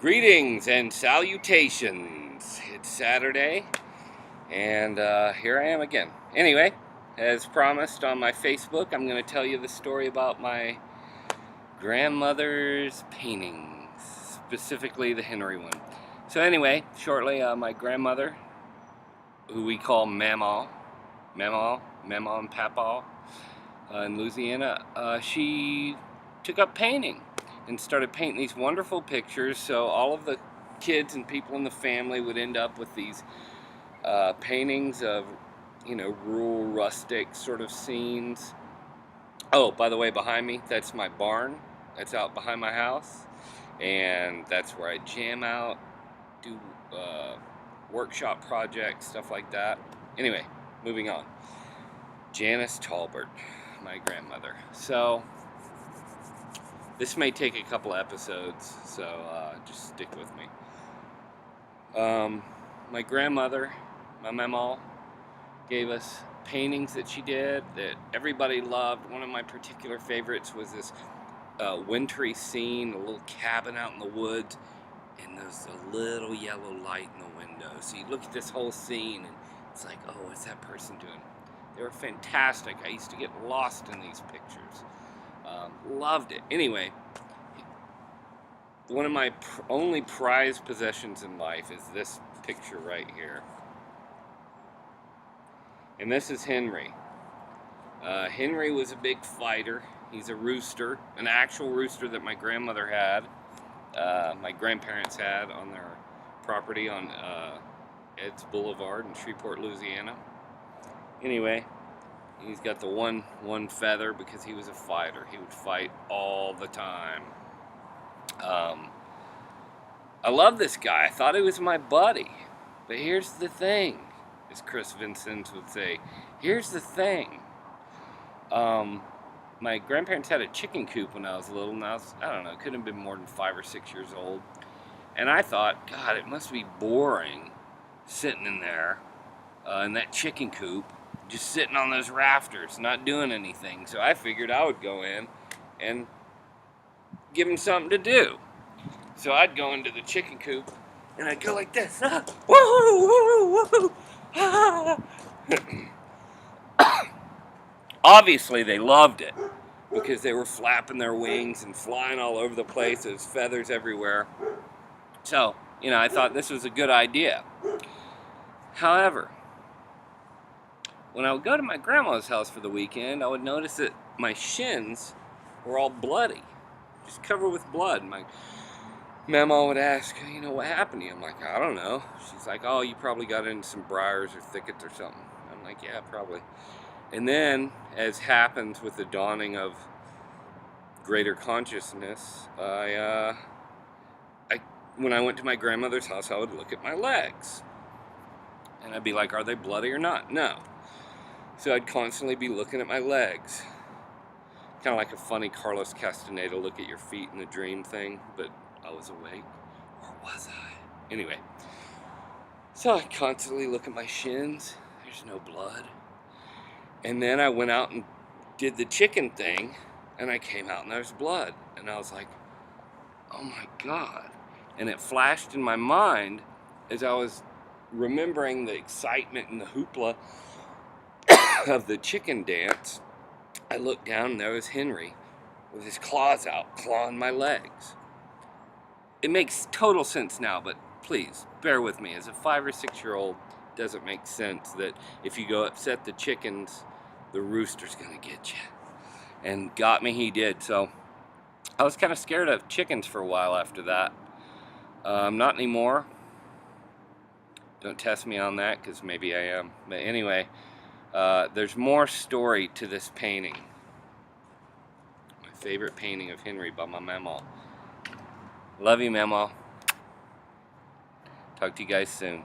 Greetings and salutations. It's Saturday, and here I am again. Anyway, as promised on my Facebook, I'm going to tell you the story about my grandmother's paintings, specifically the Henry one. So anyway, shortly, my grandmother, who we call Mamaw and Papaw in Louisiana, she took up painting and started painting these wonderful pictures, so all of the kids and people in the family would end up with these paintings of, rural, rustic sort of scenes. Oh, by the way, behind me, that's my barn. That's out behind my house, and that's where I jam out, do workshop projects, stuff like that. Anyway, moving on. Janice Talbert, my grandmother. So this may take a couple episodes, so just stick with me. My grandmother, my Mamaw, gave us paintings that she did that everybody loved. One of my particular favorites was this wintry scene, a little cabin out in the woods, and there's a little yellow light in the window. So you look at this whole scene, and it's like, oh, what's that person doing? They were fantastic. I used to get lost in these pictures. Loved it. Anyway, one of my only prized possessions in life is this picture right here. And this is Henry. Henry was a big fighter. He's a rooster, an actual rooster that my grandmother had, my grandparents had on their property on Ed's Boulevard in Shreveport, Louisiana. Anyway, he's got the one feather because he was a fighter. He would fight all the time. I love this guy. I thought he was my buddy. But here's the thing, as Chris Vincent would say, here's the thing. My grandparents had a chicken coop when I was little, and I don't know, couldn't have been more than 5 or 6 years old. And I thought, God, it must be boring sitting in there, in that chicken coop, just sitting on those rafters, not doing anything. So I figured I would go in and give him something to do. So I'd go into the chicken coop, and I'd go like this. Ah, woo, woo, woo, ah. Obviously, they loved it because they were flapping their wings and flying all over the place. There's feathers everywhere. So, I thought this was a good idea. However, when I would go to my grandma's house for the weekend, I would notice that my shins were all bloody, just covered with blood. My Mamaw would ask, what happened to you? I'm like, I don't know. She's like, oh, you probably got into some briars or thickets or something. I'm like, yeah, probably. And then, as happens with the dawning of greater consciousness, when I went to my grandmother's house, I would look at my legs. And I'd be like, are they bloody or not? No. So I'd constantly be looking at my legs. Kind of like a funny Carlos Castaneda look at your feet in the dream thing, but I was awake. Or was I? Anyway. So I constantly look at my shins. There's no blood. And then I went out and did the chicken thing, and I came out and there's blood. And I was like, oh my God. And it flashed in my mind as I was remembering the excitement and the hoopla of the chicken dance. I looked down and there was Henry with his claws out, clawing my legs. It makes total sense now, but please, bear with me. As a 5 or 6 year old, it doesn't make sense that if you go upset the chickens, the rooster's gonna get you. And got me, he did. So I was kind of scared of chickens for a while after that. Not anymore. Don't test me on that, because maybe I am. But anyway, there's more story to this painting. My favorite painting of Henry by my Mamaw. Love you, Mamaw. Talk to you guys soon.